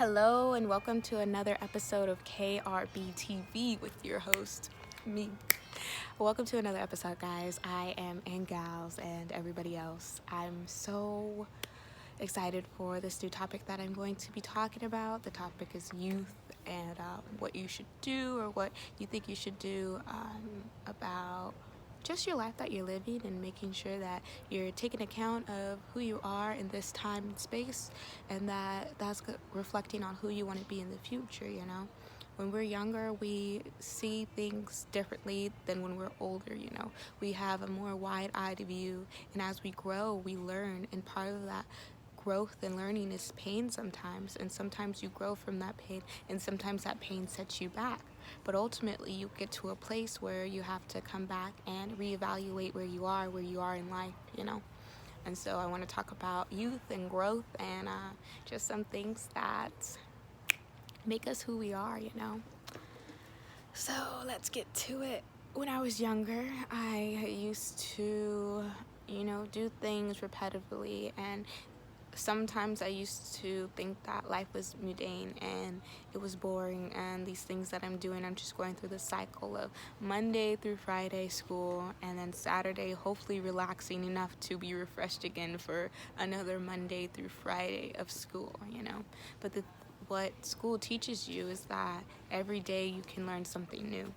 Hello and welcome to another episode of KRBTV with your host, me. Welcome to another episode, guys. I am and gals and everybody else. I'm so excited for this new topic that I'm going to be talking about. The topic is youth and what you should do or what you think you should do about just your life that you're living and making sure that you're taking account of who you are in this time and space, and that's reflecting on who you want to be in the future. When we're younger, we see things differently than when we're older. We have a more wide-eyed view, and as we grow, we learn, and part of that growth and learning is pain sometimes, and sometimes you grow from that pain, and sometimes that pain sets you back. But ultimately, you get to a place where you have to come back and reevaluate where you are in life, And so I want to talk about youth and growth and just some things that make us who we are, So let's get to it. When I was younger, I used to, do things repetitively, and sometimes I used to think that life was mundane and it was boring, and these things that I'm doing, I'm just going through the cycle of Monday through Friday school, and then Saturday hopefully relaxing enough to be refreshed again for another Monday through Friday of school, But what school teaches you is that every day you can learn something new,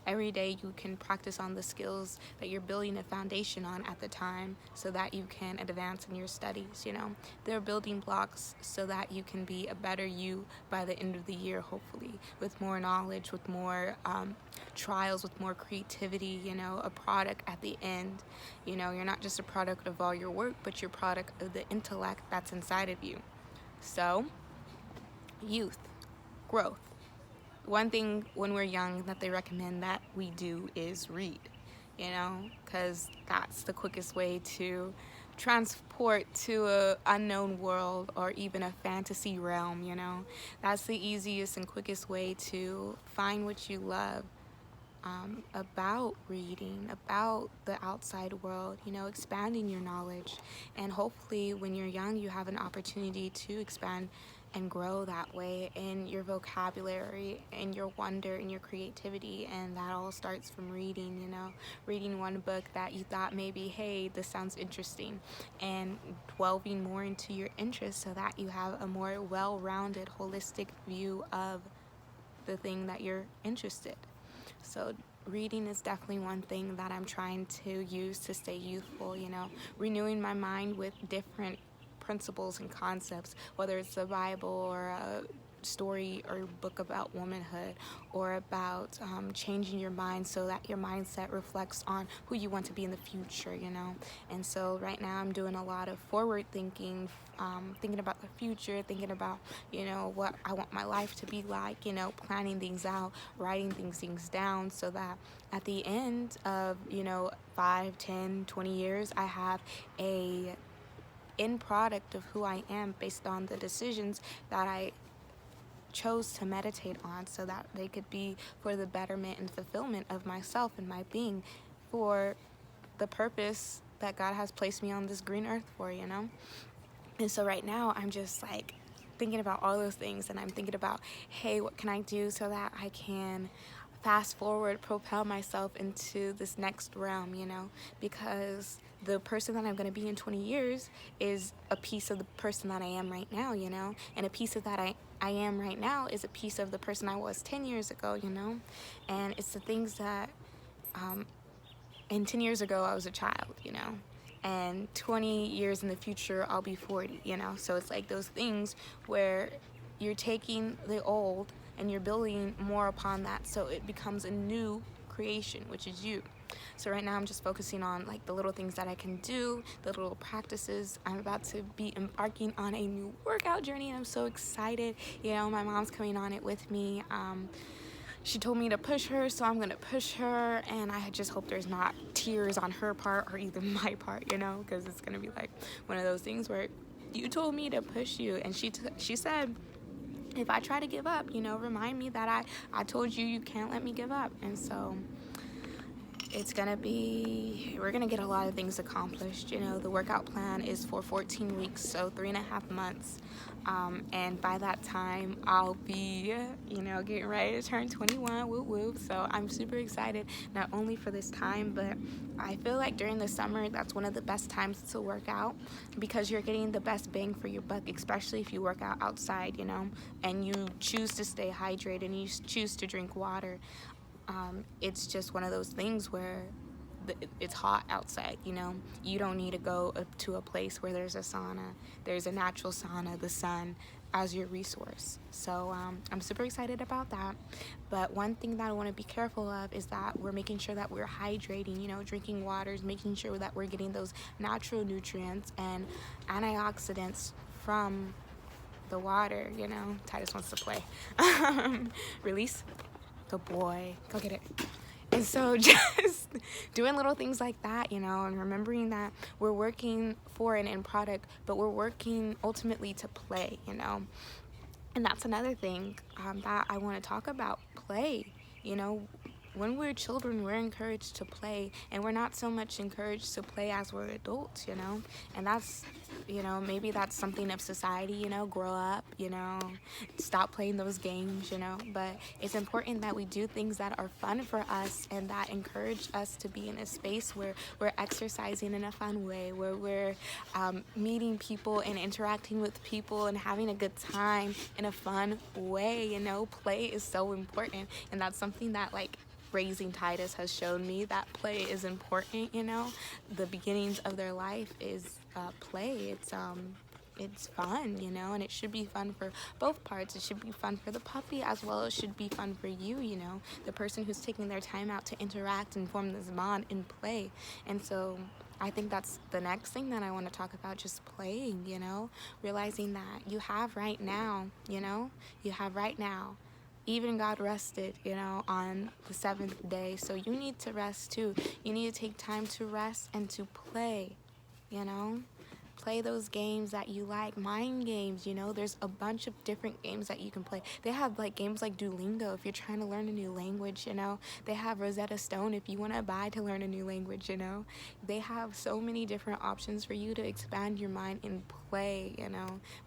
Every day you can practice on the skills that you're building a foundation on at the time so that you can advance in your studies, They're building blocks so that you can be a better you by the end of the year, hopefully, with more knowledge, with more trials, with more creativity, a product at the end. You're not just a product of all your work, but you're a product of the intellect that's inside of you. So, youth, growth. One thing when we're young that they recommend that we do is read, because that's the quickest way to transport to a unknown world or even a fantasy realm, That's the easiest and quickest way to find what you love about reading, about the outside world, expanding your knowledge. And hopefully when you're young, you have an opportunity to expand and grow that way in your vocabulary, in your wonder, in your creativity, and that all starts from reading, reading one book that you thought maybe, hey, this sounds interesting, and delving more into your interests so that you have a more well-rounded, holistic view of the thing that you're interested. So reading is definitely one thing that I'm trying to use to stay youthful, renewing my mind with different principles and concepts, whether it's the Bible or a story or book about womanhood, or about changing your mind so that your mindset reflects on who you want to be in the future, And so right now I'm doing a lot of forward thinking, thinking about the future, thinking about, what I want my life to be like, planning things out, writing things down so that at the end of, 5, 10, 20 years, I have a end product of who I am based on the decisions that I chose to meditate on, so that they could be for the betterment and fulfillment of myself and my being, for the purpose that God has placed me on this green earth for, And so right now I'm just like thinking about all those things, and I'm thinking about, hey, what can I do so that I can fast forward, propel myself into this next realm, because the person that I'm going to be in 20 years is a piece of the person that I am right now, and a piece of that I am right now is a piece of the person I was 10 years ago, and it's the things that, and 10 years ago I was a child, and 20 years in the future I'll be 40, so it's like those things where you're taking the old and you're building more upon that, so it becomes a new creation, which is you. So right now I'm just focusing on like the little things that I can do, the little practices. I'm about to be embarking on a new workout journey, and I'm so excited. My mom's coming on it with me. She told me to push her, so I'm gonna push her, and I just hope there's not tears on her part or either my part, because it's gonna be like one of those things where you told me to push you, and she said, if I try to give up, remind me that I told you you can't let me give up. And so we're gonna get a lot of things accomplished. You know, the workout plan is for 14 weeks, so 3.5 months. And by that time, I'll be, getting ready to turn 21, whoop whoop. So I'm super excited, not only for this time, but I feel like during the summer, that's one of the best times to work out because you're getting the best bang for your buck, especially if you work out outside, and you choose to stay hydrated and you choose to drink water. It's just one of those things where it's hot outside, you don't need to go to a place where there's a sauna. There's a natural sauna, the sun, as your resource. So I'm super excited about that. But one thing that I want to be careful of is that we're making sure that we're hydrating, drinking waters, making sure that we're getting those natural nutrients and antioxidants from the water. Titus wants to play. Release the boy, go get it. And so just doing little things like that, and remembering that we're working for an end product, but we're working ultimately to play, and that's another thing that I want to talk about. Play. When we're children, we're encouraged to play, and we're not so much encouraged to play as we're adults, and that's, maybe that's something of society, grow up, stop playing those games, but it's important that we do things that are fun for us and that encourage us to be in a space where we're exercising in a fun way, where we're meeting people and interacting with people and having a good time in a fun way. Play is so important, and that's something that, like, raising Titus has shown me, that play is important. The beginnings of their life is play. It's fun, and it should be fun for both parts. It should be fun for the puppy as well as it should be fun for you, the person who's taking their time out to interact and form this bond in play. And so I think that's the next thing that I want to talk about, just playing, realizing that you have right now. Even God rested, on the seventh day. So you need to rest too. You need to take time to rest and to play, Play those games that you like, mind games, There's a bunch of different games that you can play. They have, like, games like Duolingo if you're trying to learn a new language, They have Rosetta Stone if you want to buy to learn a new language, They have so many different options for you to expand your mind and play,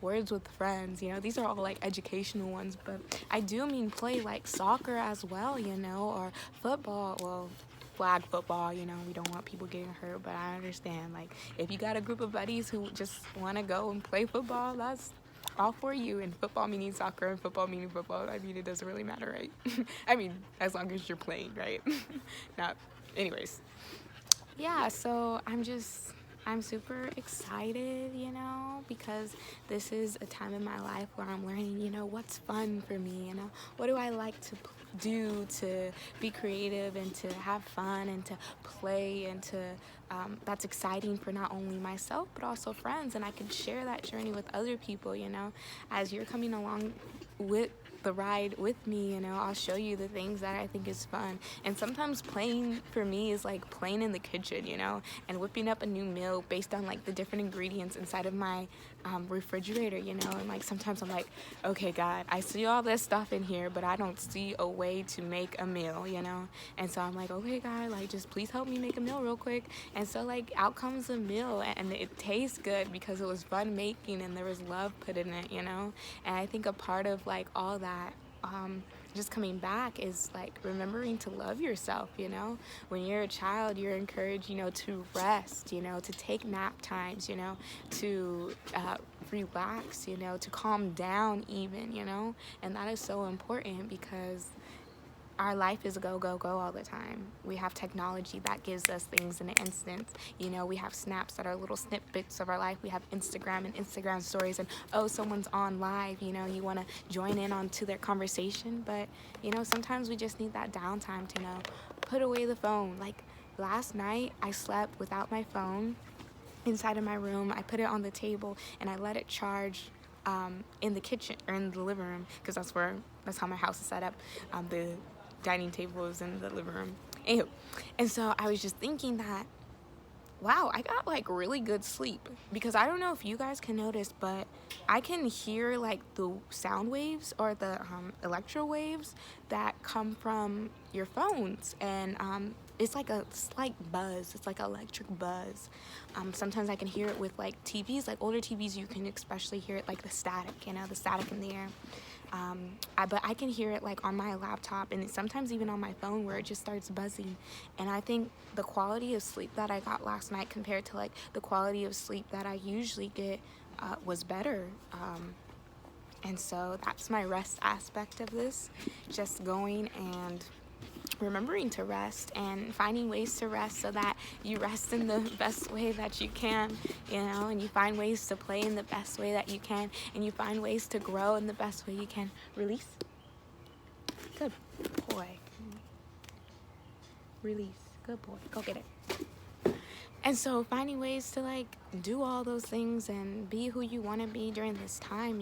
Words with friends, These are all, like, educational ones, but I do mean play like soccer as well, or football. Well, flag football, we don't want people getting hurt, but I understand, like, if you got a group of buddies who just want to go and play football, that's all for you. And football meaning soccer and football meaning football, I mean, it doesn't really matter, right? I mean, as long as you're playing, right? Not, anyways. Yeah, so I'm super excited, because this is a time in my life where I'm learning, what's fun for me, what do I like to do to be creative and to have fun and to play and to, that's exciting for not only myself, but also friends. And I can share that journey with other people, as you're coming along with the ride with me, I'll show you the things that I think is fun. And sometimes playing for me is like playing in the kitchen, and whipping up a new meal based on, like, the different ingredients inside of my refrigerator, and, like, sometimes I'm like, okay, God, I see all this stuff in here, but I don't see a way to make a meal, and so I'm like, okay, God, like, just please help me make a meal real quick. And so, like, out comes a meal, and it tastes good because it was fun making and there was love put in it, and I think a part of, like, all that, just coming back is, like, remembering to love yourself. When you're a child, you're encouraged, to rest, to take nap times, to relax, to calm down even, and that is so important because our life is go, go, go all the time. We have technology that gives us things in an instant. We have snaps that are little snippets of our life. We have Instagram and Instagram stories, and, oh, someone's on live, you want to join in onto their conversation. But, sometimes we just need that downtime to, put away the phone. Like, last night, I slept without my phone inside of my room. I put it on the table, and I let it charge in the kitchen, or in the living room, because that's how my house is set up. The dining table is in the living room. Anywho, and so I was just thinking that, wow, I got, like, really good sleep, because I don't know if you guys can notice, but I can hear, like, the sound waves or the electro waves that come from your phones, and it's like a slight buzz. It's like an electric buzz. Sometimes I can hear it with like TVs, like older TVs. You can especially hear it like the static, the static in the air. But I can hear it like on my laptop and sometimes even on my phone where it just starts buzzing. And I think the quality of sleep that I got last night compared to like the quality of sleep that I usually get was better. And so that's my rest aspect of this, just going and remembering to rest and finding ways to rest so that you rest in the best way that you can, and you find ways to play in the best way that you can, and you find ways to grow in the best way you can. Release. Good boy. Release. Good boy. Go get it. And so finding ways to like do all those things and be who you want to be during this time,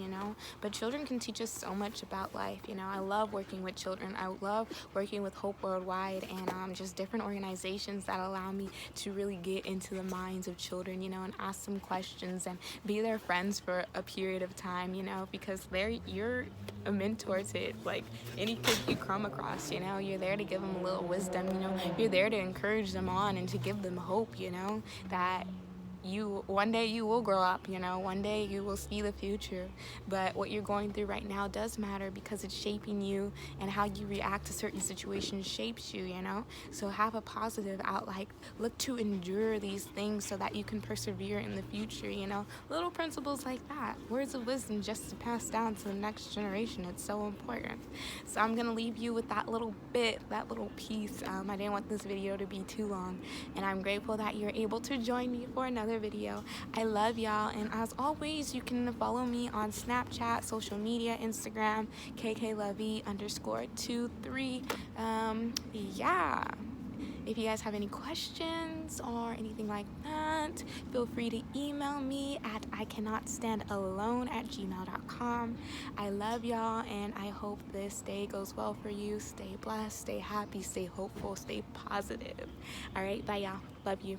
but children can teach us so much about life. I love working with children. I love working with Hope Worldwide and just different organizations that allow me to really get into the minds of children, and ask them questions and be their friends for a period of time, because you're a mentor to like any kid you come across. You're there to give them a little wisdom. You're there to encourage them on and to give them hope, that one day you will grow up, one day you will see the future. But what you're going through right now does matter because it's shaping you, and how you react to certain situations shapes you, So have a positive outlook. Look to endure these things so that you can persevere in the future, Little principles like that. Words of wisdom just to pass down to the next generation. It's so important. So I'm going to leave you with that little bit, that little piece. I didn't want this video to be too long, and I'm grateful that you're able to join me for another video. I love y'all, and as always, you can follow me on Snapchat, social media, Instagram, @KKLovey_23. Yeah. If you guys have any questions or anything like that, feel free to email me at icannotstandalone@gmail.com. I love y'all, and I hope this day goes well for you. Stay blessed, stay happy, stay hopeful, stay positive. All right, bye y'all. Love you.